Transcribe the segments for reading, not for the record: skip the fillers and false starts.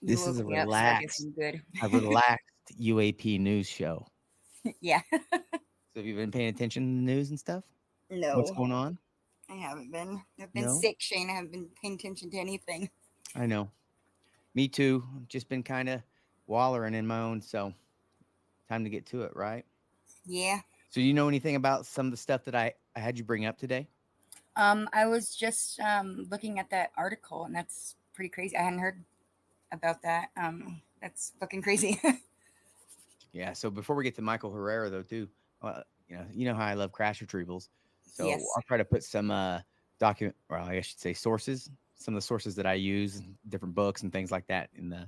You This woke is me up, so I guess I'm good. a relaxed UAP news show. Yeah. So have you been paying attention to the news and stuff? What's No, going on? I haven't been. I've been No, sick, Shane. I haven't been paying attention to anything. I know. Me too. Just been kind of wallering in my own. So time to get to it, right? Yeah. So you know anything about some of the stuff that I had you bring up today? I was just looking at that article, and that's pretty crazy. I hadn't heard about that. That's fucking crazy. Yeah. So before we get to Michael Herrera, though, too, you know how I love crash retrievals. So Yes. I'll try to put some document, or I should say sources, some of the sources that I use, different books and things like that in the,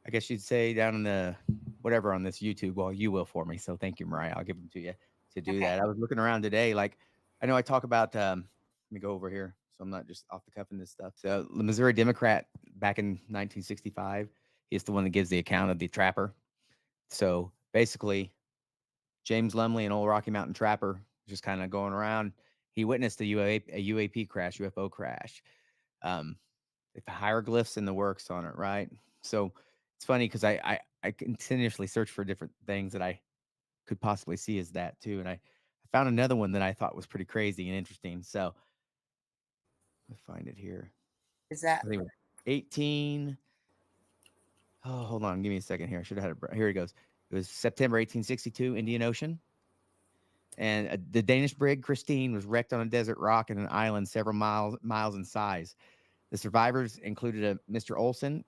I guess you'd say down in the whatever on this YouTube. Well, you will for me. So thank you, Mariah. I'll give them to you to do Okay. that. I was looking around today. Like I know I talk about. Let me go over here, so I'm not just off the cuff in this stuff. So the Missouri Democrat back in 1965, he's the one that gives the account of the trapper. So basically, James Lumley, an old Rocky Mountain trapper, just kind of going around. He witnessed a UAP crash, UFO crash. Um, the hieroglyphs and the works on it, right? So it's funny because I continuously search for different things that I could possibly see as that too, and I found another one that I thought was pretty crazy and interesting. So let's find it here. Is that I think it was 18. Oh, hold on, give me a second here. I should have had it. Here it goes. It was September 1862, Indian Ocean. And the Danish brig Christine was wrecked on a desert rock in an island several miles in size. The survivors included a Mr. Olson,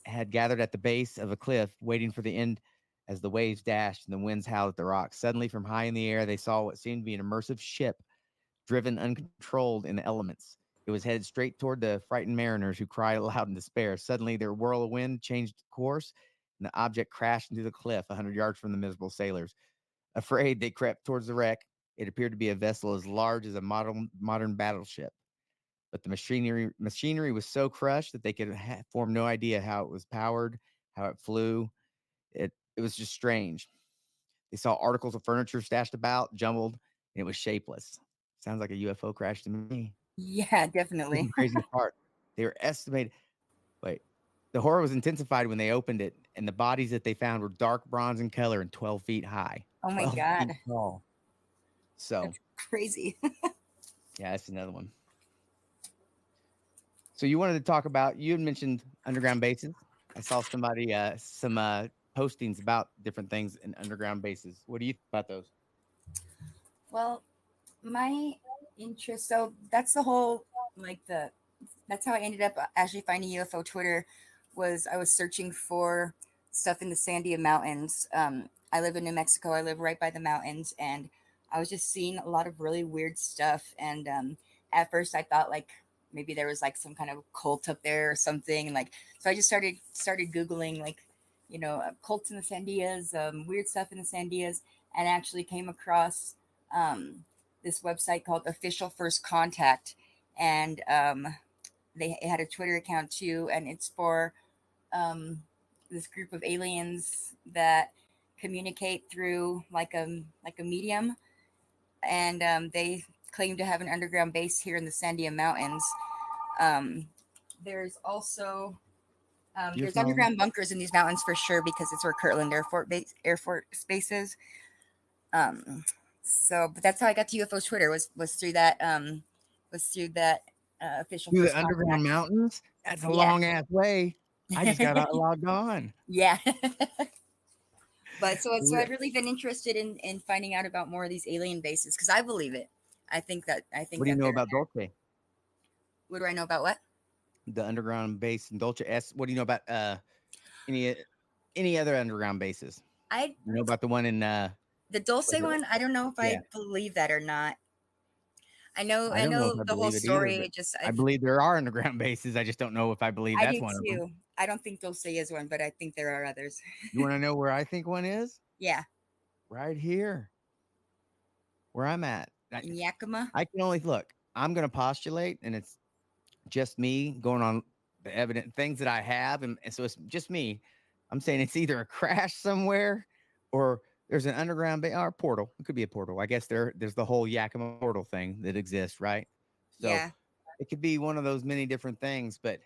had gathered at the base of a cliff, waiting for the end as the waves dashed and the winds howled at the rocks. Suddenly, from high in the air, they saw what seemed to be an immersive ship driven uncontrolled in the elements. It was headed straight toward the frightened mariners who cried aloud in despair. Suddenly, their whirl of wind changed course, and the object crashed into the cliff 100 yards from the miserable sailors. Afraid, they crept towards the wreck. It appeared to be a vessel as large as a modern battleship, but the machinery was so crushed that they could form no idea how it was powered, how it flew. It was just strange. They saw articles of furniture stashed about, jumbled, and it was shapeless. Sounds like a UFO crash to me. yeah, Here's definitely. the craziest part. They were estimated. Wait, the horror was intensified when they opened it, and the bodies that they found were dark bronze in color and 12 feet high, Oh my 12 feet god, tall. So, that's crazy. yeah, that's another one. So you wanted to talk about, you had mentioned underground bases. I saw somebody, some postings about different things in underground bases. What do you think about those? Well, my interest. So that's the whole like the. That's how I ended up actually finding UFO Twitter. Was I was searching for stuff in the Sandia Mountains. I live in New Mexico. I live right by the mountains, and I was just seeing a lot of really weird stuff. And at first, I thought like maybe there was like some kind of cult up there or something. And like, so I just started googling like, cults in the Sandias, weird stuff in the Sandias, and actually came across um, this website called Official First Contact, and they had a Twitter account too, and it's for um, this group of aliens that communicate through like a medium, and they claim to have an underground base here in the Sandia Mountains. Um, there's also You're there's following? underground bunkers in these mountains for sure because it's where Kirtland Air Force Base is. Um, but that's how I got to UFO's Twitter was through that official Through first the underground contact. mountains? That's a Yeah. long ass way. I just got logged on. Yeah. So Yeah. I've really been interested in finding out about more of these alien bases because I believe it. I think What do you that know they're about there. Dolce? What do I know about what? The underground base in Dolce S. What do you know about any any other underground bases? I You know about the one in The Dulce was it? one. I don't know if Yeah. I believe that or not. I I don't know if know I the whole believe it either, story. but I I believe there are underground bases. I just don't know if I believe I that's do one of them. too. I don't think Dulce is one, but I think there are others. You want to know where I think one is? Yeah, Right here, where I'm at. in Yakima. I can only look. I'm going to postulate, and it's just me going on the evident things that I have, and so it's just me. I'm saying it's either a crash somewhere, or there's an underground or portal. It could be a portal. I guess there's the whole Yakima portal thing that exists, right? So Yeah. it could be one of those many different things, but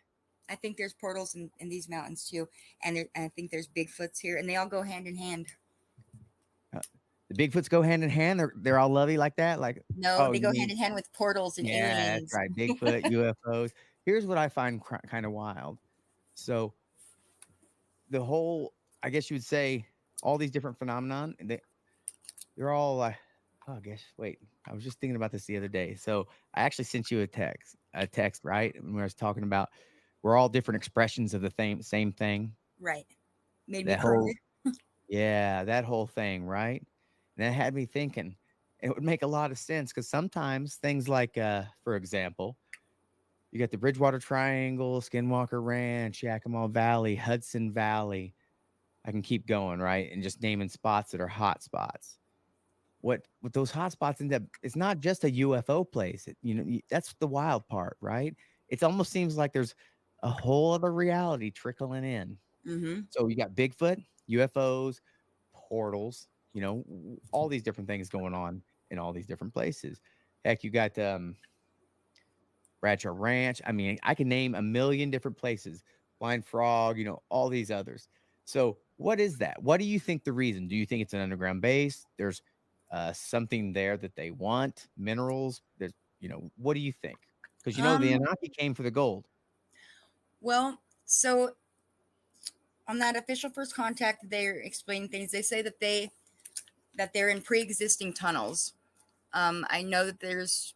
I think there's portals in these mountains too, and I think there's Bigfoots here, and they all go hand in hand. Uh, the Bigfoots go hand in hand. They're all lovey like that. Like, No, oh, they you go hand mean in hand with portals and yeah, that's aliens. right. Bigfoot, UFOs. Here's what I find kind of wild. So the whole, I guess you would say, all these different phenomenon, they're all like, oh, I guess. Wait, I was just thinking about this the other day. So I actually sent you a text, right? When I was talking about we're all different expressions of the same thing. Right. Made me That cry. whole, yeah, that whole thing, right? And that had me thinking. It would make a lot of sense because sometimes things like, for example, you got the Bridgewater Triangle, Skinwalker Ranch, Yakima Valley, Hudson Valley. I can keep going, right? And just naming spots that are hot spots. What those hot spots end up, it's not just a UFO place. That's the wild part, right? It almost seems like there's a whole other reality trickling in. Mm-hmm. So you got Bigfoot, UFOs, portals, all these different things going on in all these different places. Heck, you got Bradshaw Ranch. I mean, I can name a million different places. Blind Frog, all these others. So, what is that? What do you think the reason? Do you think it's an underground base? There's something there that they want, minerals. What do you think? Because the Um. Anunnaki came for the gold. Well, so on that official first contact, they're explaining things. They say that they're in pre-existing tunnels. I know that there's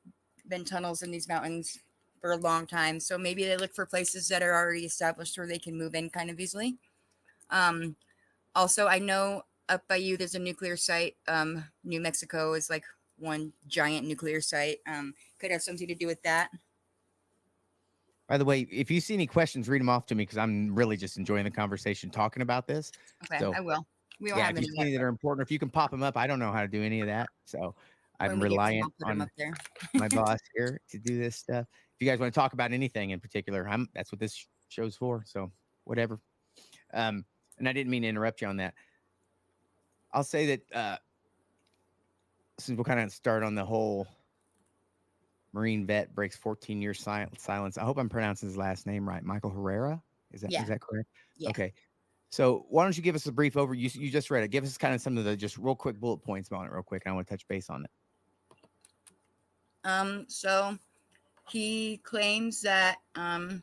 been tunnels in these mountains for a long time, so maybe they look for places that are already established where they can move in kind of easily. Um, Also, I know up by you there's a nuclear site. New Mexico is like one giant nuclear site. Could have something to do with that. By the way, if you see any questions, read them off to me because I'm really just enjoying the conversation talking about this. Okay, So, I will. We don't yeah, have if you any see yet, any that but are important, if you can pop them up, I don't know how to do any of that. So, when I'm we get some, reliant I'll put them on up there. my boss here to do this stuff. If you guys want to talk about anything in particular, that's what this show's for. So, whatever. Um, and I didn't mean to interrupt you on that. I'll say that since we'll kind of start on the whole Marine vet breaks 14 years silence. I hope I'm pronouncing his last name right. Michael Herrera. Is that Yeah, is that correct? yeah. Okay. So why don't you give us a brief overview? You just read it. Give us kind of some of the just real quick bullet points on it, real quick. And I want to touch base on it. So he claims that him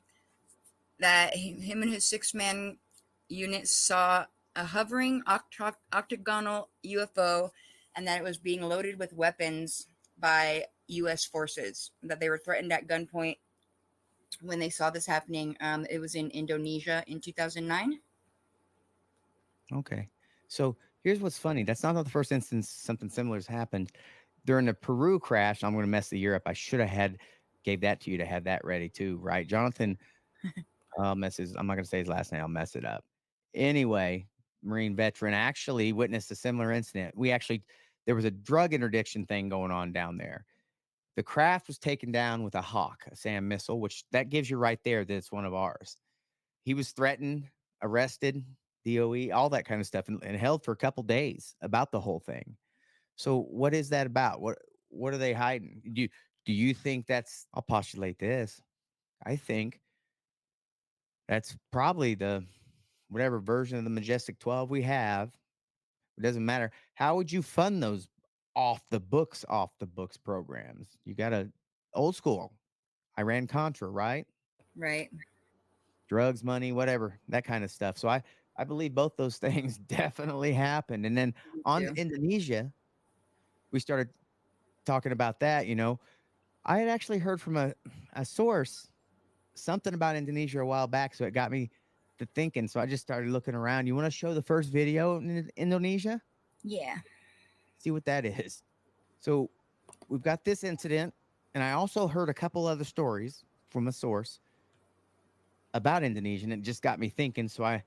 and his 6-man unit saw a hovering octagonal UFO, and that it was being loaded with weapons by U.S. forces. That they were threatened at gunpoint when they saw this happening. It was in Indonesia in 2009. Okay. So here's what's funny. That's not the first instance something similar has happened. During the Peru crash, I'm going to mess the year up. I should have gave that to you to have that ready too, right? Jonathan I'm not going to say his last name. I'll mess it up. Anyway, Marine veteran actually witnessed a similar incident. There was a drug interdiction thing going on down there. The craft was taken down with a Hawk, a SAM missile, which that gives you right there that it's one of ours. He was threatened, arrested, DOE, all that kind of stuff, and held for a couple days about the whole thing. So what is that about? What are they hiding? Do you think that's? I'll postulate this. I think that's probably the whatever version of the Majestic 12 we have. It doesn't matter. How would you fund those off the books programs? You got a old school Iran Contra, right? Right. Drugs, money, whatever, that kind of stuff. So I believe both those things definitely happened. And then Me on too. Indonesia, we started talking about that. I had actually heard from a source something about Indonesia a while back, so it got me to thinking. So I just started looking around. You want to show the first video in Indonesia? Yeah. See what that is. So we've got this incident, and I also heard a couple other stories from a source about Indonesia, and it just got me thinking. So I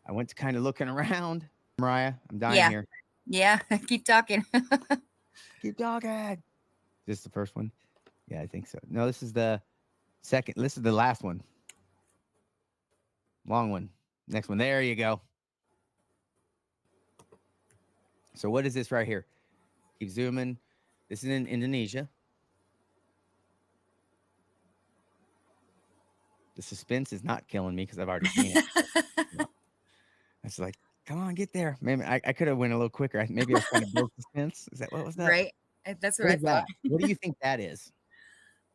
went to kind of looking around. Mariah, I'm dying Yeah. here. Yeah. Keep talking. Keep talking. Is this the first one? Yeah, I think so. No, this is the second. This is the last one. Long one. Next one. There you go. So what is this right here? Keep zooming. This is in Indonesia. The suspense is not killing me because I've already seen it. But, you know, I was like, come on, get there. Maybe I could have went a little quicker. Maybe I was trying to build suspense. Is that what was that? Right? That's what What I is that? thought. What do you think that is?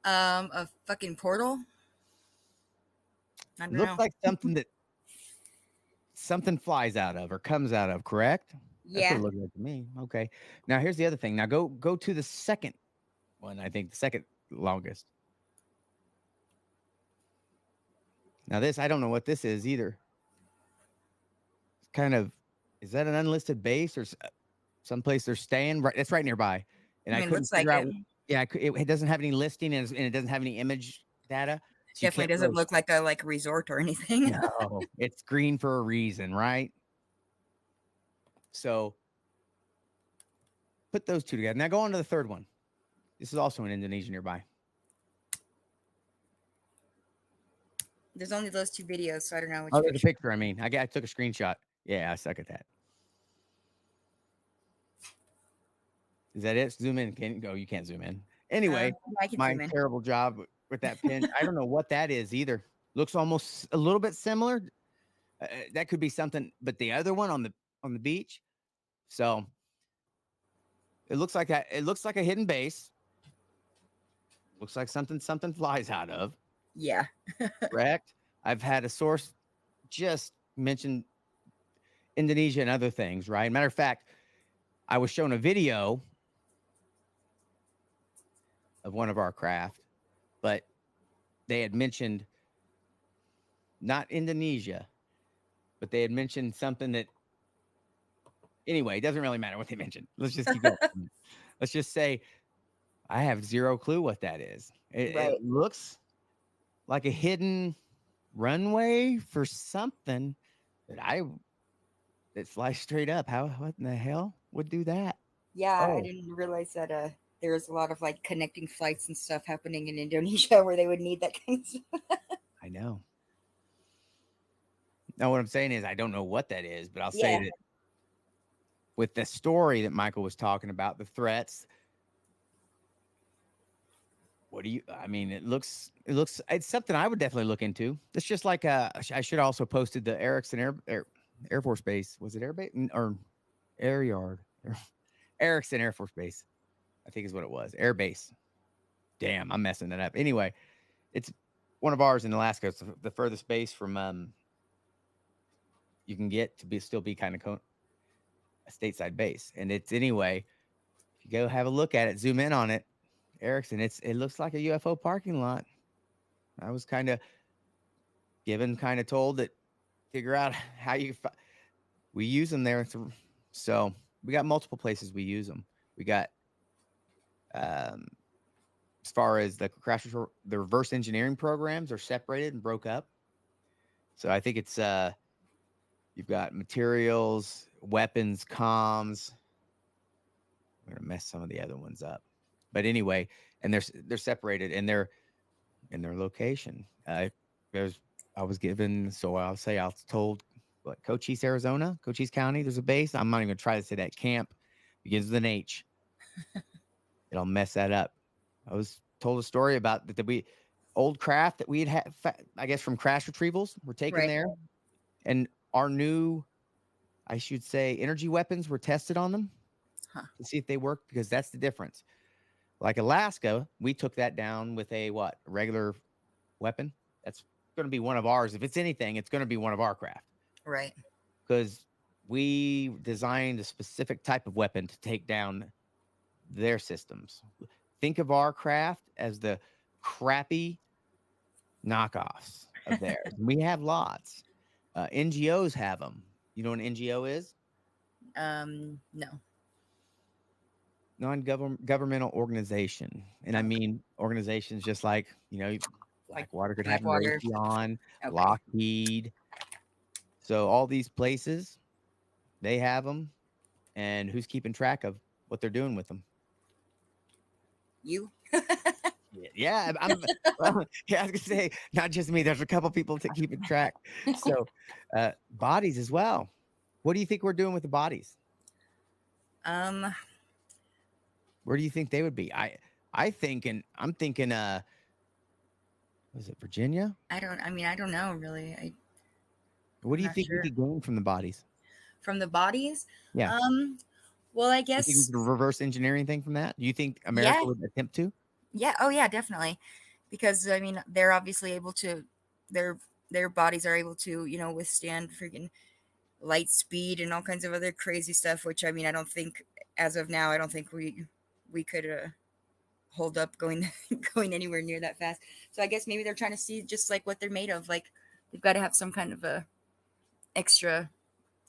A fucking portal. I don't Looks know. like something that something flies out of or comes out of, correct? That's what Yeah. it looks like to me. Okay. Now here's the other thing. Now go to the second one, I think the second longest. Now this, I don't know what this is either. It's kind of, is that an unlisted base or someplace they're staying? Right, it's right nearby, and I I mean, couldn't looks like figure out. it. Yeah, it doesn't have any listing and it doesn't have any image data, so you Definitely can't doesn't really. look like a resort or anything. No, it's green for a reason, right? So put those two together. Now go on to the third one. This is also in Indonesia nearby. There's only those two videos, so I don't know Oh, which there's a picture. picture. I mean, I took a screenshot. Yeah, I suck at that. Is that it? Zoom in. Can go? You can't zoom in. Anyway, I can my zoom in. terrible job with that pin. I don't know what that is either. Looks almost a little bit similar. That could be something, but the other one on the beach. So it looks like it looks like a hidden base. Looks like something flies out of. Yeah. Correct. I've had a source just mention Indonesia and other things. Right. Matter of fact, I was shown a video of one of our craft, but they had mentioned not Indonesia, but they had mentioned something that anyway, it doesn't really matter what they mentioned. Let's just keep going. Let's just say I have zero clue what that is. It Right. looks like a hidden runway for something that that flies straight up. How what in the hell would do that? Yeah, I Oh, didn't realize that there's a lot of like connecting flights and stuff happening in Indonesia where they would need that kind of stuff. I know. Now what I'm saying is I don't know what that is, but I'll say Yeah. that with the story that Michael was talking about, the threats, what do you I mean, it looks it's something I would definitely look into. It's just like I should also posted the Erickson Air Force Base. Was it Air Base or Air Yard? Erickson Air Force Base, I think is what it was. Air Base. Damn, I'm messing that up. Anyway, it's one of ours in Alaska. It's the furthest base from you can get to be still be kind of a stateside base. And it's anyway, if you go have a look at it, zoom in on it, Erickson, it looks like a UFO parking lot. I was kind of told that figure out how we use them there. So we got multiple places we use them. We got um, as far as the reverse engineering programs are separated and broke up. So I think it's you've got materials, weapons, comms. I'm gonna mess some of the other ones up, but anyway, and they're separated and they're in their location. There's I was given, so I'll say I was told what Cochise, Arizona, Cochise County. There's a base. I'm not even gonna try to say that camp begins with an H. It'll mess that up. I was told a story about that we old craft that we had I guess from crash retrievals were taken Right. there, and our new, I should say, energy weapons were tested on them Huh. to see if they work because that's the difference. Like Alaska, we took that down with a what? A regular weapon. That's going to be one of ours. If it's anything, it's going to be one of our craft Right. because we designed a specific type of weapon to take down their systems. Think of our craft as the crappy knockoffs of theirs. We have lots. NGOs have them. You know what an NGO is? No. Non-governmental organization, and I Okay. mean organizations just like Like Blackwater could have Blackwater. Raytheon, Okay. Lockheed. So all these places they have them, and who's keeping track of what they're doing with them? You? Yeah, I'm. Well, yeah, I was gonna say not just me. There's a couple people to keep it track. So bodies as well. What do you think we're doing with the bodies? Um, Where do you think they would be? I'm thinking Was it Virginia? I don't know really. What I'm do you not think we sure. could gain from the bodies? From the bodies, Yeah. um, well, I You think we guess, could reverse engineer anything from that? Do you think yeah, America would attempt to? yeah, oh yeah, definitely, because I mean they're obviously able to, their their bodies are able to, withstand freaking light speed and all kinds of other crazy stuff. Which I mean, I don't think, as of now, I don't think we could hold up going going anywhere near that fast. So I guess maybe they're trying to see just like what they're made of. Like they've got to have some kind of a extra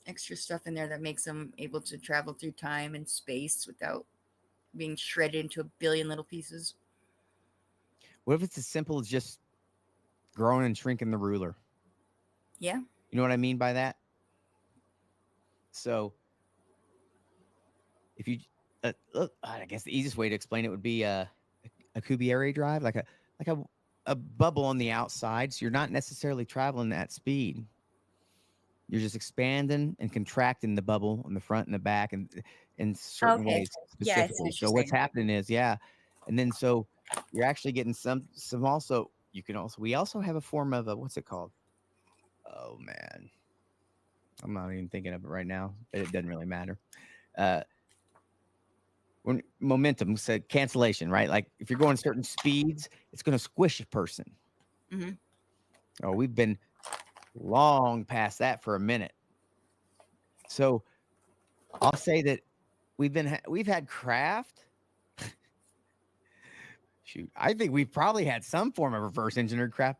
extra stuff in there that makes them able to travel through time and space without being shredded into a billion little pieces. What if it's as simple as just growing and shrinking the ruler? Yeah. You know what I mean by that? So if you, I guess the easiest way to explain it would be a Cuvier drive, like a bubble on the outside. So you're not necessarily traveling at speed. You're just expanding and contracting the bubble on the front and the back, and in certain Okay. ways Yeah, I see specifically. what you're So what's saying. happening is, yeah, and then so you're actually getting some also. You can also we also have a form of a what's it called? Oh man, I'm not even thinking of it right now, but it doesn't really matter. Uh, when momentum said cancellation, right? Like if you're going certain speeds, it's going to squish a person. Hmm. Oh, we've been long past that for a minute. So I'll say that we've had craft. Shoot, I think we've probably had some form of reverse engineered craft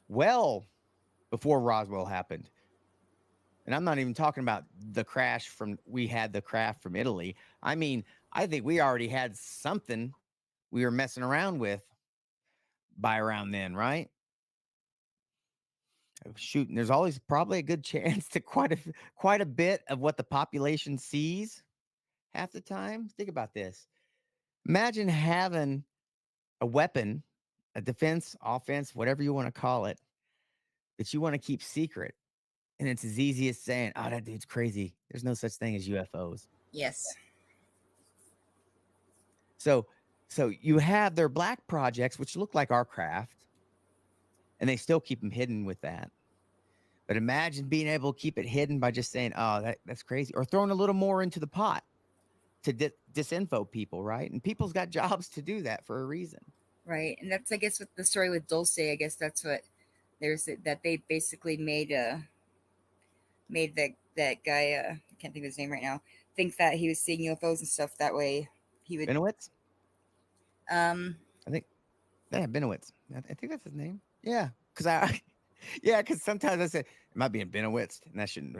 well before Roswell happened. And I'm not even talking about the crash from we had the craft from Italy. I mean, I think we already had something we were messing around with by around then, right? Shooting, there's always probably a good chance to quite a bit of what the population sees half the time. Think about this. Imagine having a weapon, a defense, offense, whatever you want to call it, that you want to keep secret. And it's as easy as saying, oh, that dude's crazy. There's no such thing as UFOs. Yes. So so you have their black projects, which look like our craft, and they still keep them hidden with that. But imagine being able to keep it hidden by just saying, oh, that's crazy, or throwing a little more into the pot to disinfo people, right? And people's got jobs to do that for a reason. Right. And that's, I guess, what the story with Dulce. I guess that's what that they basically made that guy. I can't think of his name right now. Think that he was seeing UFOs and stuff. That way, he would. Benowitz, Um. I think. Yeah, Benowitz. I think that's his name. Yeah, because I, yeah, because sometimes I say it might be in Benowitz, and that shouldn't,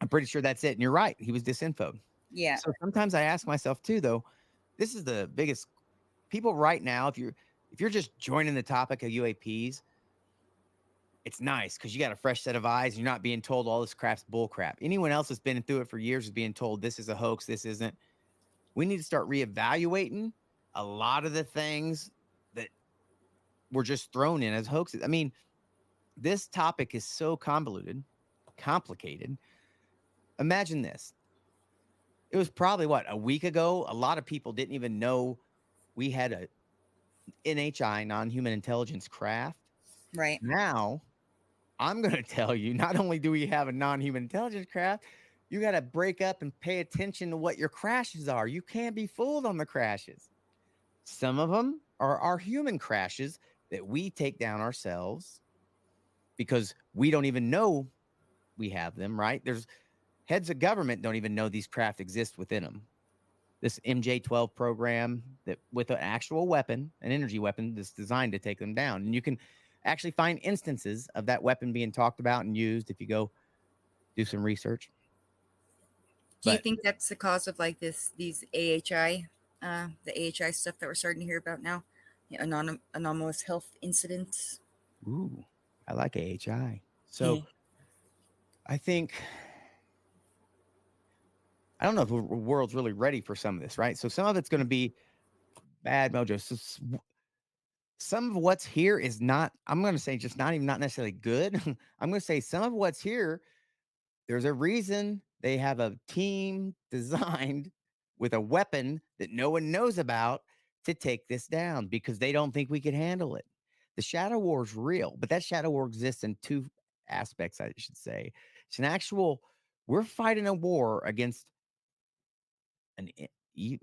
I'm pretty sure that's it. And you're right, he was disinfoed. Yeah. So sometimes I ask myself too, though, this is the biggest people right now. If you're just joining the topic of UAPs, it's nice because you got a fresh set of eyes. And you're not being told all this crap's bull crap. Anyone else that's been through it for years is being told this is a hoax. This isn't. We need to start reevaluating a lot of the things that were just thrown in as hoaxes. I mean, this topic is so convoluted, complicated. Imagine this. It was probably what, a week ago. A lot of people didn't even know we had a NHI, non human intelligence craft. Right. Now, I'm going to tell you not only do we have a non human intelligence craft, you got to break up and pay attention to what your crashes are. You can't be fooled on the crashes. Some of them are our human crashes that we take down ourselves because we don't even know we have them, right? There's heads of government don't even know these craft exist within them. This MJ-12 program that with an actual weapon, an energy weapon that's designed to take them down. And you can actually find instances of that weapon being talked about and used if you go do some research. Do you But think that's the cause of like these AHI, the AHI stuff that we're starting to hear about now? Yeah, anomalous health incidents. ooh, I like AHI. Yeah. So I think I don't know if the world's really ready for some of this, right? So some of it's going to be bad mojo. So some of what's here is not, I'm going to say just not even not necessarily good. I'm going to say some of what's here, there's a reason they have a team designed with a weapon that no one knows about to take this down because they don't think we could handle it. The shadow war is real, but that shadow war exists in two aspects, I should say. It's an actual, we're fighting a war against an,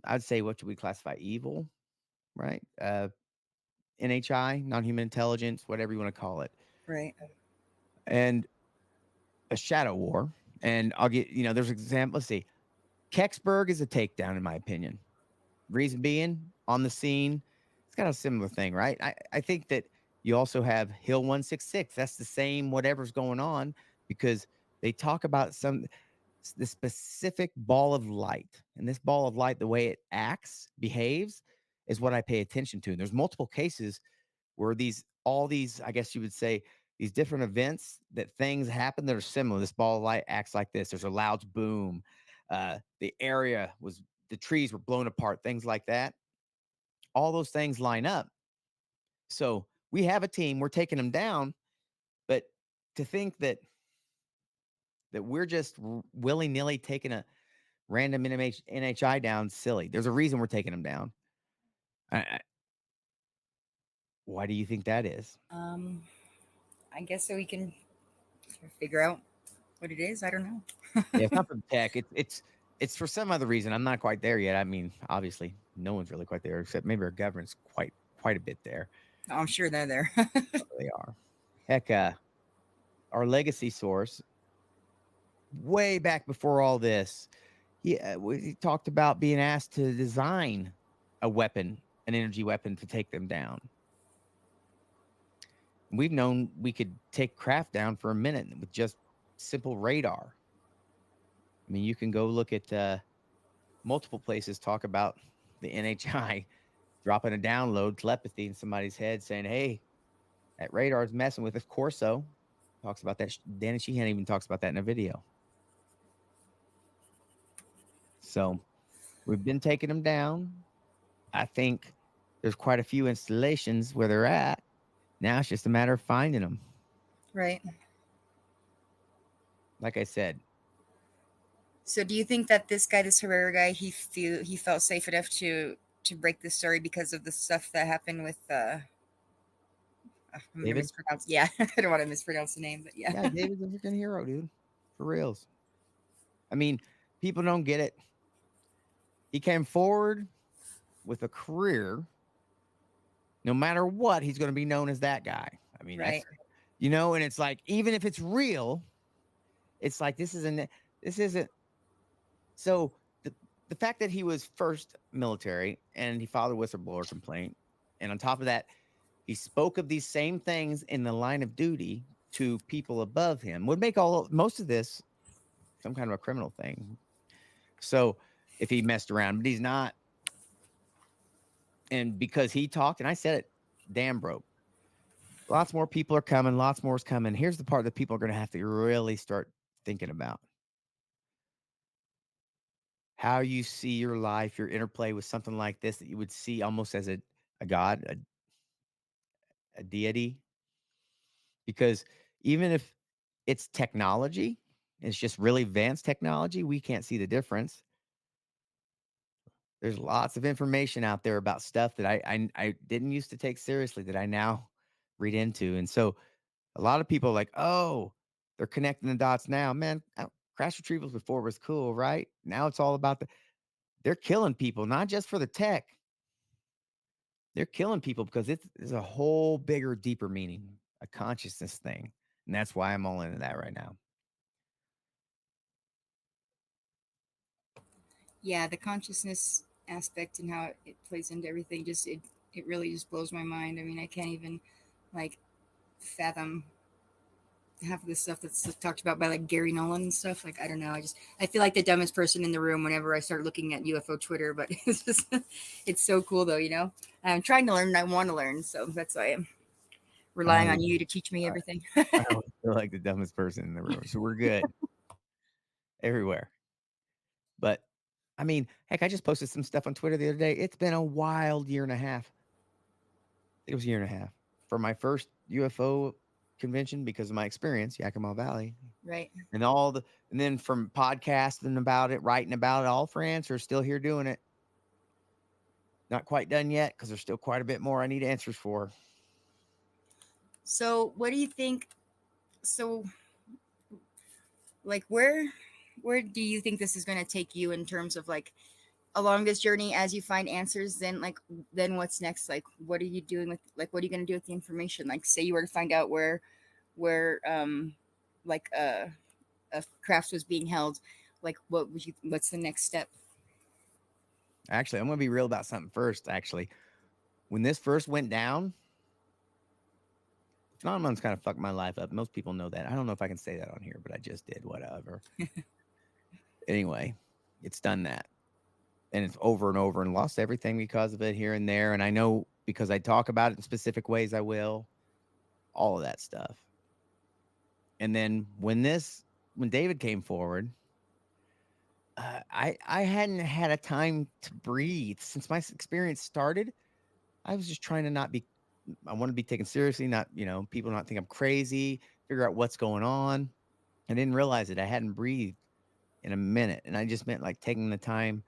I'd say, what do we classify? Evil, right? NHI, non human intelligence, whatever you want to call it. Right. And a shadow war. And I'll get, there's an example. Let's see. Kecksburg is a takedown, in my opinion. Reason being, on the scene, it's got a similar thing, right? I think that you also have Hill 166. That's the same whatever's going on because they talk about the specific ball of light. And this ball of light, the way it acts, behaves, is what I pay attention to. And there's multiple cases where all these, I guess you would say, these different events that things happen that are similar. This ball of light acts like this. There's a loud boom. The trees were blown apart, things like that. All those things line up. So we have a team, we're taking them down, but to think that we're just willy nilly taking a random NHI down, silly. There's a reason we're taking them down. Why do you think that is? Um, I guess so we can figure out what it is. I don't know. Yeah, it's not for the tech. It's for some other reason. I'm not quite there yet. I mean, obviously, no one's really quite there except maybe our government's quite a bit there. Oh, I'm sure they're there. They are. Heck, our legacy source, way back before all this, he talked about being asked to design a weapon, an energy weapon, to take them down. We've known we could take craft down for a minute with just simple radar. I mean, you can go look at multiple places talk about the NHI dropping a download telepathy in somebody's head saying, hey, that radar is messing with us. Corso talks about that. Danny Sheehan even talks about that in a video. So we've been taking them down. I think there's quite a few installations where they're at. Now it's just a matter of finding them. Right. Like I said, So do you think that this guy, this Herrera guy, he felt safe enough to break this story because of the stuff that happened with I'm gonna David. mispronounce. Yeah, I don't want to mispronounce the name, but yeah. Yeah, David's a freaking hero, dude. For reals. I mean, people don't get it. He came forward with a career. No matter what, he's going to be known as that guy. I mean, Right. and it's like, even if it's real, it's like, this isn't. So the fact that he was first military and he filed a whistleblower complaint, and on top of that, he spoke of these same things in the line of duty to people above him would make most of this some kind of a criminal thing. So if he messed around, but he's not. And because he talked, and I said it, damn broke. Lots more people are coming. Lots more is coming. Here's the part that people are going to have to really start thinking about: how you see your life, your interplay with something like this that you would see almost as a god, a deity. Because even if it's technology, it's just really advanced technology, we can't see the difference. There's lots of information out there about stuff that I didn't used to take seriously that I now read into. And so a lot of people are like, oh, they're connecting the dots now. Man, crash retrievals before was cool, right? Now it's all about they're killing people, not just for the tech. They're killing people because it's a whole bigger, deeper meaning, a consciousness thing. And that's why I'm all into that right now. Yeah, the consciousness aspect and how it plays into everything it really just blows my mind. I mean, I can't even like fathom half of the stuff that's talked about by like Gary Nolan and stuff. Like I don't know. I feel like the dumbest person in the room whenever I start looking at UFO Twitter. But it's so cool though. I'm trying to learn. And I want to learn, so that's why I'm I relying always, on you to teach me everything. I always feel like the dumbest person in the room. So we're good everywhere. But I mean, heck, I just posted some stuff on Twitter the other day. It's been a wild year and a half. It was a year and a half for my first UFO convention because of my experience, Yakima Valley, Right. and and then from podcasting about it, writing about it, all for answers. Still here doing it. Not quite done yet because there's still quite a bit more I need answers for. So, what do you think? So, like, where do you think this is going to take you in terms of like along this journey as you find answers? Then, like, then what's next? Like, what are you doing with like what are you going to do with the information? Like, say you were to find out where like a craft was being held, like, what would you? What's the next step? Actually, I'm going to be real about something first. Actually, when this first went down, phenomenon's kind of fucked my life up. Most people know that. I don't know if I can say that on here, but I just did. Whatever. Anyway, it's done that. And it's over and over and lost everything because of it here and there. And I know because I talk about it in specific ways, I will, all of that stuff. And then when David came forward, I hadn't had a time to breathe since my experience started. I was just trying to not be, I want to be taken seriously, not, people not think I'm crazy, figure out what's going on. I didn't realize it. I hadn't breathed in a minute. And I just meant like taking the time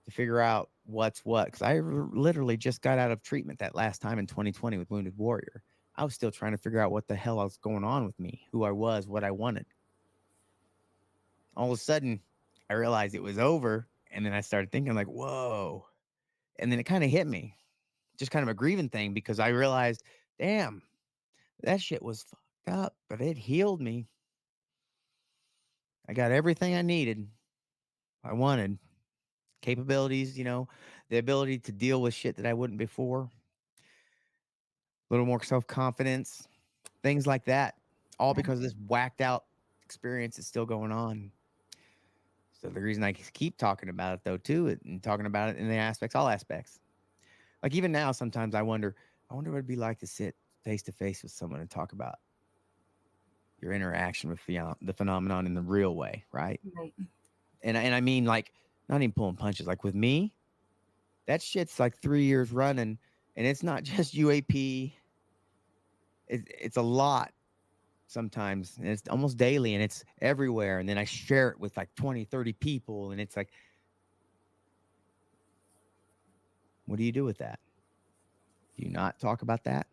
to figure out what's what. Cause literally just got out of treatment that last time in 2020 with Wounded Warrior. I was still trying to figure out what the hell was going on with me, who I was, what I wanted. All of a sudden, I realized it was over. And then I started thinking, like, whoa. And then it kind of hit me, just kind of a grieving thing because I realized, damn, that shit was fucked up, but it healed me. I got everything I needed, I wanted, capabilities, the ability to deal with shit that I wouldn't before, a little more self confidence, things like that. All because this whacked out experience is still going on. So the reason I keep talking about it though too, and talking about it in the aspects, all aspects. Like even now, sometimes I wonder what it'd be like to sit face to face with someone and talk about your interaction with the phenomenon in the real way, right? Right. And I mean like not even pulling punches. Like with me, that shit's like 3 years running, and it's not just UAP. It's a lot sometimes, and it's almost daily, and it's everywhere. And then I share it with like 20, 30 people, and it's like, what do you do with that? Do you not talk about that?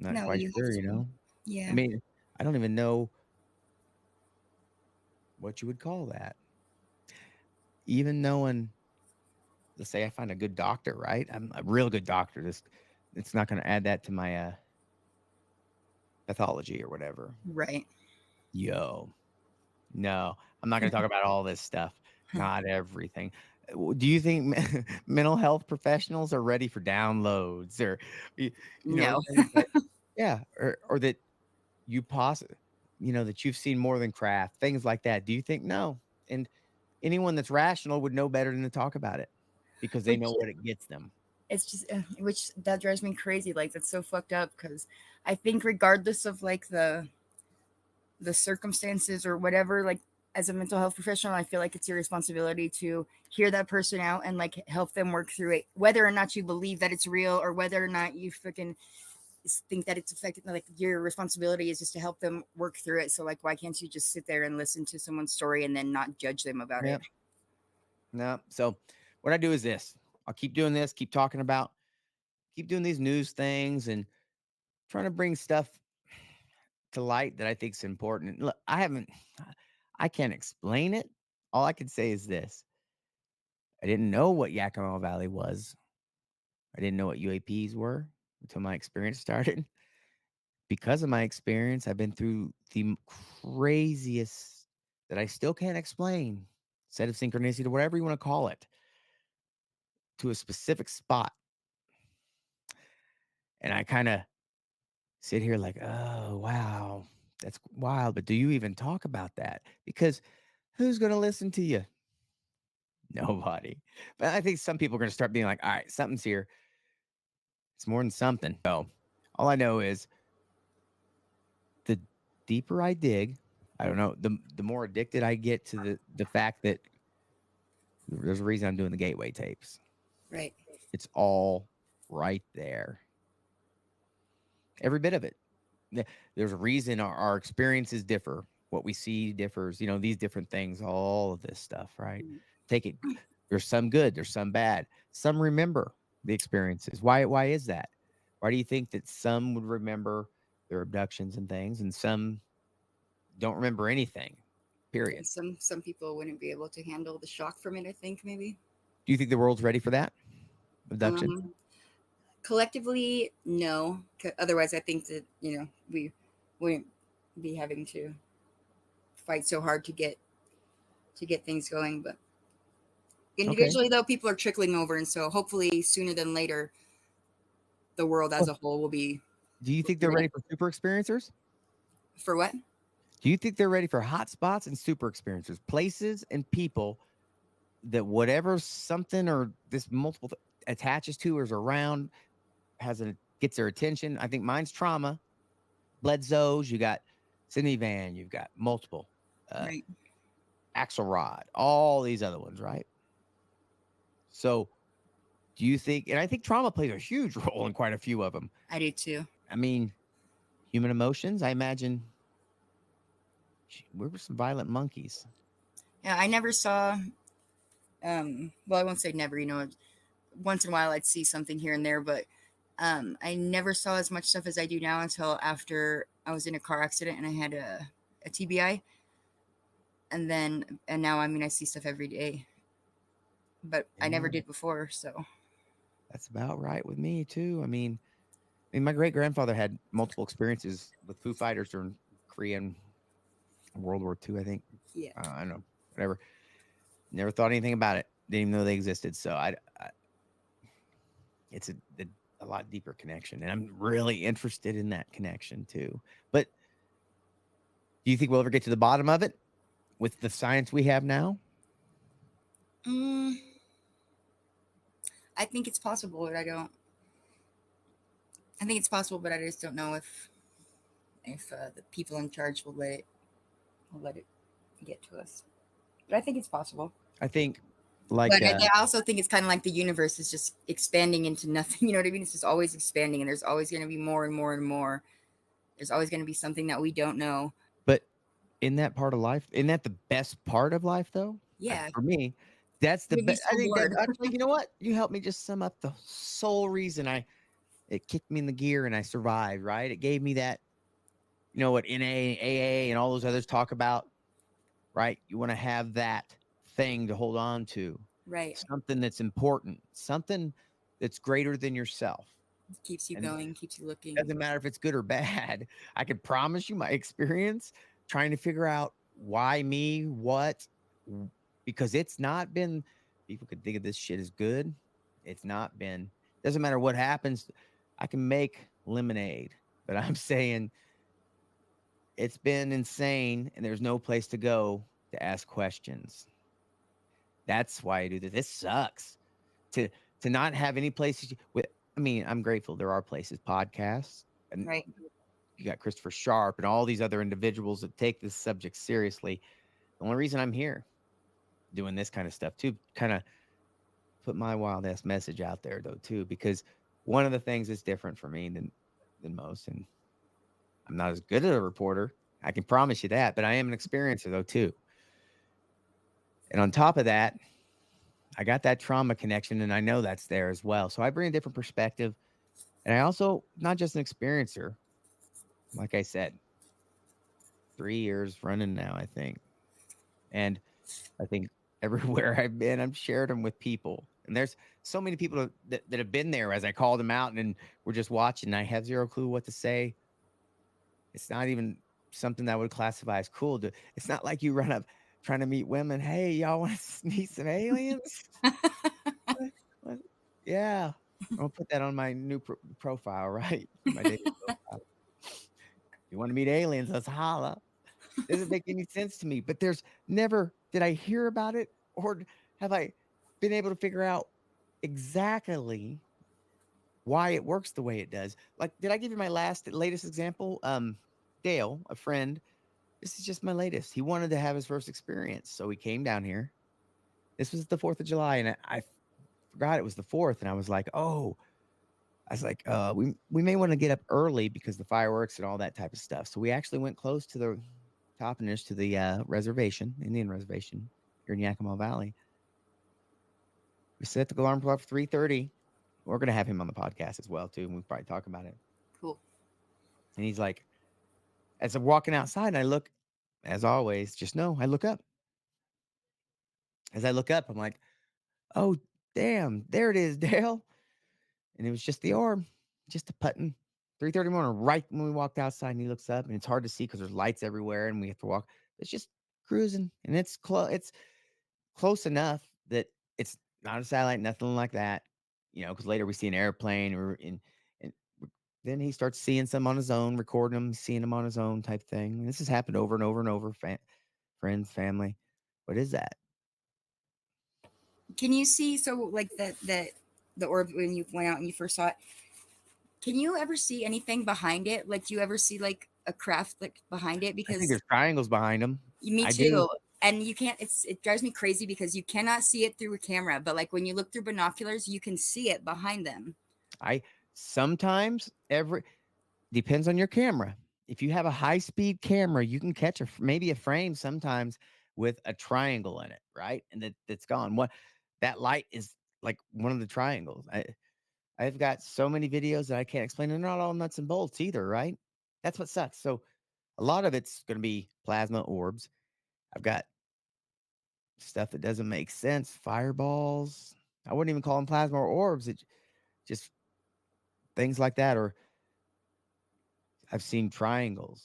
Not No, quite you have sure, to. I Yeah. mean, I don't even know what you would call that. Even knowing, let's say I find a good doctor, right? I'm a real good doctor. It's not going to add that to my pathology or whatever. Right. Yo, no, I'm not going to talk about all this stuff. Not everything. Do you think mental health professionals are ready for downloads or, No. things like, yeah, or that you possibly, that you've seen more than craft, things like that? Do you think no? And anyone that's rational would know better than to talk about it because they know Which what it gets them. it's just which that drives me crazy. Like that's so fucked up because I think regardless of like the circumstances or whatever, like as a mental health professional, I feel like it's your responsibility to hear that person out and like help them work through it, whether or not you believe that it's real or whether or not you freaking think that it's affected. Like your responsibility is just to help them work through it. So like, why can't you just sit there and listen to someone's story and then not judge them about it? Yeah. No. So what I do is this. I'll keep doing this, keep doing these news things and trying to bring stuff to light that I think is important. Look, I can't explain it. All I can say is this. I didn't know what Yakima Valley was. I didn't know what UAPs were until my experience started. Because of my experience, I've been through the craziest that I still can't explain set of synchronicity, or whatever you want to call it, to a specific spot. And I kind of sit here like, oh, wow, that's wild. But do you even talk about that? Because who's going to listen to you? Nobody. But I think some people are going to start being like, all right, something's here. It's more than something. So all I know is the deeper I dig, I don't know, the more addicted I get to the fact that there's a reason I'm doing the gateway tapes. Right. It's all right there. Every bit of it. There's a reason our experiences differ. What we see differs, these different things, all of this stuff, right? Take it. There's some good, there's some bad. Some remember the experiences. Why is that? Why do you think that some would remember their abductions and things, and some don't remember anything? Yeah, Period. some people wouldn't be able to handle the shock from it, I think, maybe. Do you think the world's ready for that abduction? Um, Collectively, no. Otherwise, I think that, we wouldn't be having to fight so hard to get things going. But Okay. individually, though, people are trickling over, and so hopefully, sooner than later, the world as Well, a whole do you will think be they're ready ready for super experiencers? for what? Do you think they're ready for hot spots and super experiencers, places and people that whatever something or this multiple attaches to or is around gets their attention? I think mine's trauma. Bledsoe's, you got Cindy Van, you've got multiple, uh, Right. Axelrod, all these other ones, right? So, do you think? And I think trauma plays a huge role in quite a few of them. I do too. I mean, human emotions. I imagine we were some violent monkeys. Yeah, I never saw. Well, I won't say never. Once in a while I'd see something here and there, but I never saw as much stuff as I do now until after I was in a car accident and I had a TBI, and now I mean I see stuff every day, but I never Yeah, did before. So that's about right with me too. I mean, my great grandfather had multiple experiences with Foo Fighters during Korean World War II. I think yeah, I don't know, whatever. Never thought anything about it. Didn't even know they existed. So it's a lot deeper connection, and I'm really interested in that connection too. But do you think we'll ever get to the bottom of it with the science we have now? mm, I think it's possible, but I don't. I think it's possible, but I just don't know if the people in charge will let it get to us. But I think it's possible. I think, But like, I also think it's kind of like the universe is just expanding into nothing. You know what I mean? It's just always expanding, and there's always going to be more and more and more. There's always going to be something that we don't know. but in that part of life, isn't that the best part of life, though? Yeah, For me, that's the you'd be best. I so think that bored. actually, you know what? You helped me just sum up the sole reason it kicked me in the gear and I survived. Right? It gave me that. You know what NA, AA, and all those others talk about, right? You want to have that thing to hold on to, Right. something that's important, something that's greater than yourself. Keeps you And going, keeps you it looking. doesn't matter if it's good or bad. I can promise you my experience trying to figure out why me, what, because it's not been, people could think of this shit as good. It's not been, doesn't matter what happens. I can make lemonade, but I'm saying it's been insane and there's no place to go to ask questions. That's why I do this. This sucks to to not have any places with. I mean, I'm grateful there are places, podcasts, and Right. you got Christopher Sharp and all these other individuals that take this subject seriously. The only reason I'm here doing this kind of stuff too, kind of put my wild ass message out there though too, because one of the things that's different for me than most, and I'm not as good at a reporter. I can promise you that, but I am an experiencer though too. And on top of that, I got that trauma connection and I know that's there as well. So I bring a different perspective. And I also, not just an experiencer, like I said, 3 years running now, I think. And I think everywhere I've been, I've shared them with people. And there's so many people that have been there as I called them out and we're just watching. I have zero clue what to say. It's not even something that I would classify as cool. It's not like you run up trying to meet women. Hey, y'all want to meet some aliens? What? What? Yeah. I'll put that on my new profile, right? My dating profile. If you want to meet aliens, let's holla. Doesn't make any sense to me. But there's never did I hear about it or have I been able to figure out exactly why it works the way it does. Like, did I give you my latest example? Dale, a friend. This is just my latest. He wanted to have his first experience, so he came down here. This was the 4th of July, and I forgot it was the 4th, and I was like, oh, I was like, we may want to get up early because the fireworks and all that type of stuff. So we actually went close to the Toppenish to the reservation, Indian reservation here in Yakima Valley. We set the alarm clock for 3:30. We're gonna have him on the podcast as well too, and we'll probably talk about it. Cool. And he's like, as I'm walking outside, and I look, as always, just know I look up. As I look up, I'm like, oh damn, there it is, Dale. And it was just the orb, just a putting. 3:30 morning, right when we walked outside, and he looks up, and it's hard to see because there's lights everywhere, and we have to walk. It's just cruising, and it's close. It's close enough that it's not a satellite, nothing like that. Because later we see an airplane, and then he starts seeing some on his own, recording them, seeing them on his own, type thing. And this has happened over and over and over. Friends, family. What is that? Can you see, so like the orb when you went out and you first saw it? Can you ever see anything behind it? Like, do you ever see like a craft like behind it? I think Because there's triangles behind him. me I do. too. And you can't. It drives me crazy because you cannot see it through a camera. But like when you look through binoculars, you can see it behind them. I sometimes every depends on your camera. If you have a high speed camera, you can catch maybe a frame sometimes with a triangle in it, right? And that's gone. What that light is like one of the triangles. I've got so many videos that I can't explain. They're not all nuts and bolts either, right? That's what sucks. So a lot of it's going to be plasma orbs. I've got stuff that doesn't make sense, fireballs. I wouldn't even call them plasma or orbs. It just things like that. Or I've seen triangles.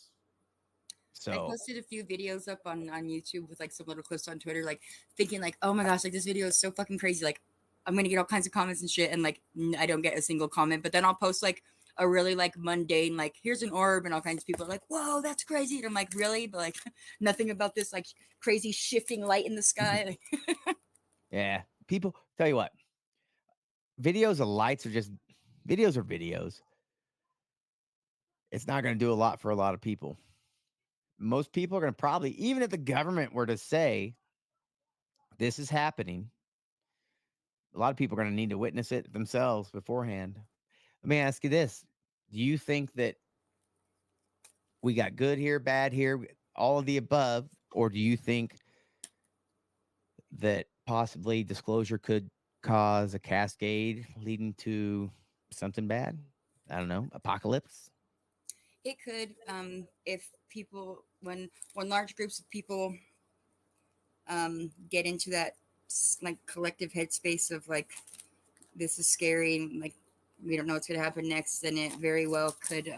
I So posted a few videos up on YouTube with like some little clips on Twitter, like thinking like, oh my gosh, like this video is so fucking crazy. Like I'm gonna get all kinds of comments and shit, and like I don't get a single comment. But then I'll post like a really like mundane, like here's an orb, and all kinds of people are like, whoa, that's crazy. And I'm like, really? But like nothing about this like crazy shifting light in the sky. Like, yeah, people tell you what, videos of lights are just videos are videos. It's not going to do a lot for a lot of people. Most people are going to probably, even if the government were to say this is happening, a lot of people are going to need to witness it themselves beforehand. Let me ask you this. Do you think that we got good here, bad here, all of the above? Or do you think that possibly disclosure could cause a cascade leading to something bad? I don't know, apocalypse? it could, if people when large groups of people get into that like collective headspace of like this is scary and like we don't know what's going to happen next, then it very well could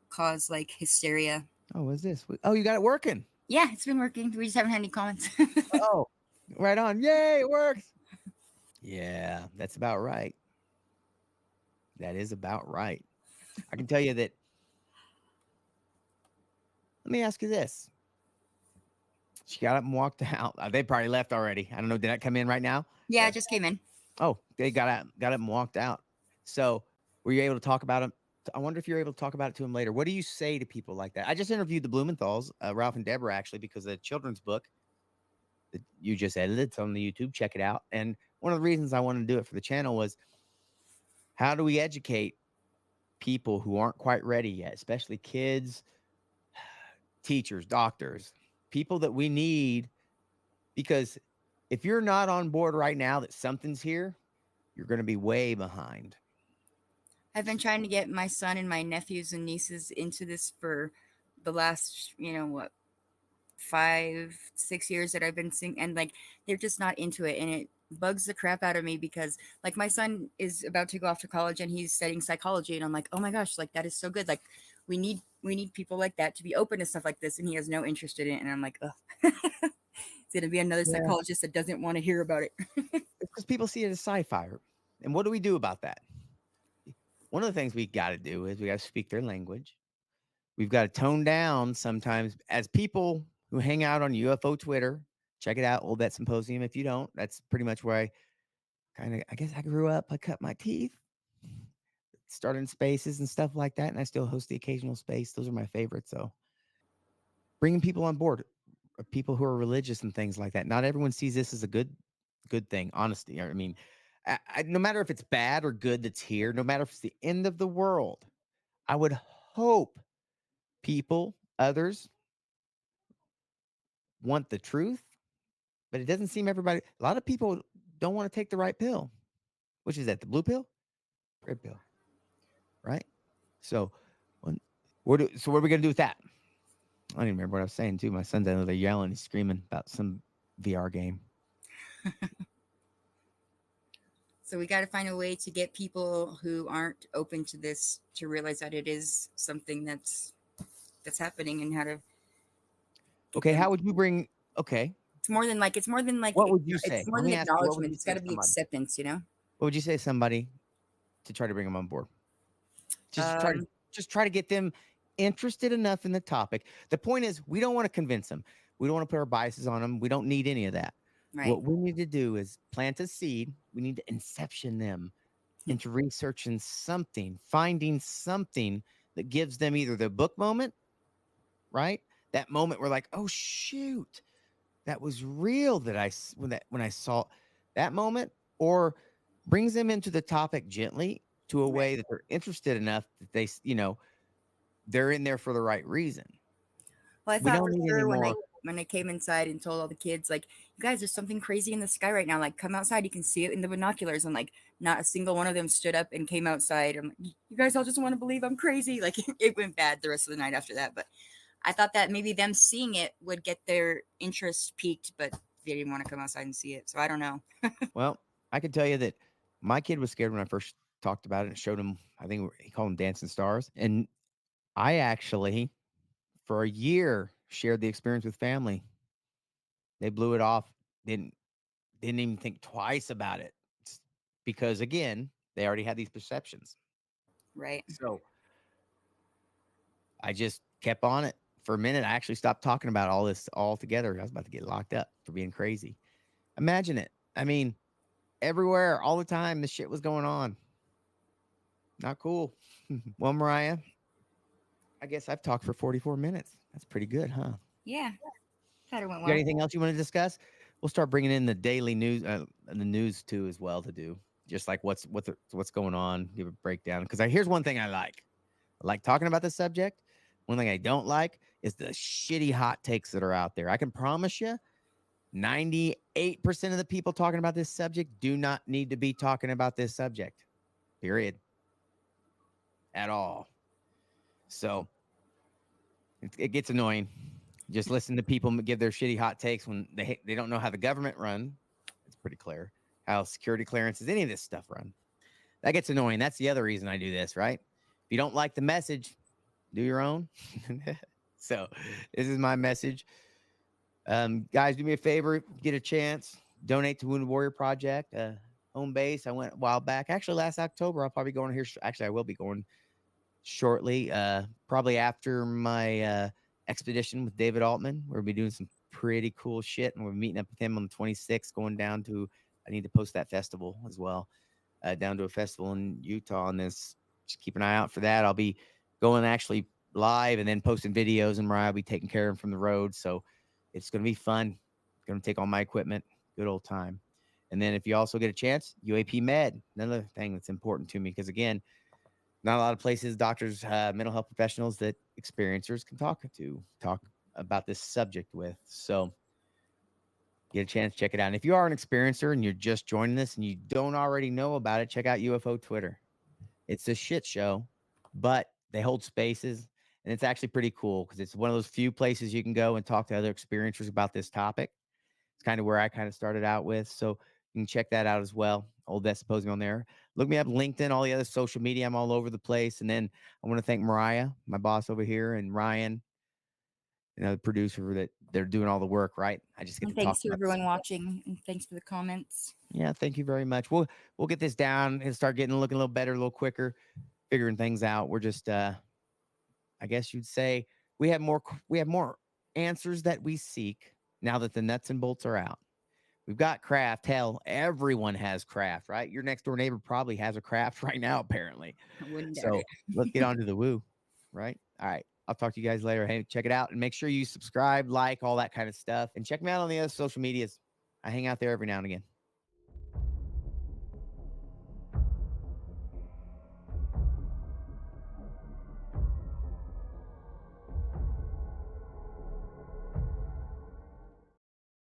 cause like hysteria. Oh, what's this? Oh, you got it working. Yeah, it's been working. We just haven't had any comments. Oh, right on. Yay, it works. Yeah, that's about right. That is about right. I can tell you that. Let me ask you this. She got up and walked out. They probably left already. I don't know. Did that come in right now? Yeah, it just came in. Oh, they got up and walked out. So were you able to talk about it? I wonder if you're able to talk about it to him later. What do you say to people like that? I just interviewed the Blumenthals, Ralph and Deborah, actually, because of the children's book that you just edited. It's on the YouTube. Check it out. And one of the reasons I wanted to do it for the channel was how do we educate people who aren't quite ready yet, especially kids, teachers, doctors, people that we need, because if you're not on board right now that something's here, you're going to be way behind. I've been trying to get my son and my nephews and nieces into this for the last, what, 5 6 years that I've been seeing, and like they're just not into it, and it bugs the crap out of me because like my son is about to go off to college and he's studying psychology, and I'm like, oh my gosh, like that is so good. Like we need people like that to be open to stuff like this, and he has no interest in it, and I'm like, oh, it's gonna be another Yeah. psychologist that doesn't want to hear about it. It's because people see it as sci-fi. And what do we do about that? One of the things we got to do is we got to speak their language. We've got to tone down sometimes as people who hang out on UFO Twitter. Check it out, Old Bet Symposium. If you don't, that's pretty much where I kind of, I guess I grew up. I cut my teeth, started in spaces and stuff like that. And I still host the occasional space. Those are my favorites. So bringing people on board, people who are religious and things like that. Not everyone sees this as a good thing. Honesty. I mean, no matter if it's bad or good that's here, no matter if it's the end of the world, I would hope people, others, want the truth, but it doesn't seem everybody. A lot of people don't want to take the right pill, which is that the blue pill. red pill, right? So, so what are we gonna do with that? I don't even remember what I was saying too. My son's down there yelling, he's screaming about some VR game. So we got to find a way to get people who aren't open to this to realize that it is something that's happening, and how to get Okay, them. how would you bring? Okay, It's more than like what would you it's say? more Let than me ask you, what would acknowledgement. you It's got say to to be somebody? acceptance, you know. What would you say to somebody to try to bring them on board? Just try to Um, just try to get them interested enough in the topic. The point is, we don't want to convince them. We don't want to put our biases on them. We don't need any of that. right. What we need to do is plant a seed. We need to inception them into researching something, finding something that gives them either the book moment, right? That moment where like, oh shoot, that was real that when I saw that moment, or brings them into the topic gently to a Right. way that they're interested enough that they're in there for the right reason. Well, I We thought don't for need any sure more. when I came inside and told all the kids, like, you guys, there's something crazy in the sky right now. Like, come outside, you can see it in the binoculars. And like, not a single one of them stood up and came outside. I'm like, you guys all just want to believe I'm crazy. Like, it went bad the rest of the night after that. But I thought that maybe them seeing it would get their interest peaked, but they didn't want to come outside and see it. So I don't know. Well, I can tell you that my kid was scared when I first talked about it and showed him. I think he called them dancing stars, and I actually for a year shared the experience with family. They blew it off. Didn't even think twice about it because again, they already had these perceptions. Right. So I just kept on it for a minute. I actually stopped talking about all this altogether. I was about to get locked up for being crazy. Imagine it. I mean, everywhere, all the time, this shit was going on. Not cool. Well, Mariah, I guess I've talked for 44 minutes. That's pretty good, huh? Yeah. Thought it went You got well. anything else you want to discuss? We'll start bringing in the daily news, the news too, as well to do. Just like what's going on, give a breakdown. Because here's one thing I like. I like talking about the subject. One thing I don't like is the shitty hot takes that are out there. I can promise you, 98% of the people talking about this subject do not need to be talking about this subject. Period. At all. So it gets annoying. Just listen to people give their shitty hot takes when they don't know how the government run. It's pretty clear how security clearances, any of this stuff run. That gets annoying. That's the other reason I do this, right? If you don't like the message, do your own. So this is my message. Guys, do me a favor, get a chance, donate to Wounded Warrior Project. Home base. I went a while back. Actually, last October, I'll probably going here. Actually, I will be going shortly. Probably after my expedition with David Altman. We'll be doing some pretty cool shit, and we're meeting up with him on the 26th, going down to. I need to post that festival as well. Down to a festival in Utah on this. Just keep an eye out for that. I'll be going actually live and then posting videos, and Mariah will be taking care of him from the road. So it's going to be fun. Going to take all my equipment. Good old time. And then if you also get a chance, UAP Med, another thing that's important to me because again, not a lot of places, doctors, mental health professionals that experiencers can talk about this subject with. So get a chance, check it out. And if you are an experiencer and you're just joining this and you don't already know about it, check out UFO Twitter. It's a shit show, but they hold spaces and it's actually pretty cool because it's one of those few places you can go and talk to other experiencers about this topic. It's kind of where I kind of started out with. So you can check that out as well. Old Death Symposium on there. Look me up, LinkedIn, all the other social media. I'm all over the place. And then I want to thank Mariah, my boss over here, and Ryan, the producer that they're doing all the work, right? I just get And to talk thanks to about everyone watching, and thanks for the comments. Yeah, thank you very much. We'll get this down and start looking a little better, a little quicker, figuring things out. We're just I guess you'd say we have more answers that we seek now that the nuts and bolts are out. We've got craft. Hell, everyone has craft, right? Your next door neighbor probably has a craft right now, apparently. I wouldn't doubt So it. let's get on to the woo, right? All right. I'll talk to you guys later. Hey, check it out and make sure you subscribe, like, all that kind of stuff. And check me out on the other social medias. I hang out there every now and again.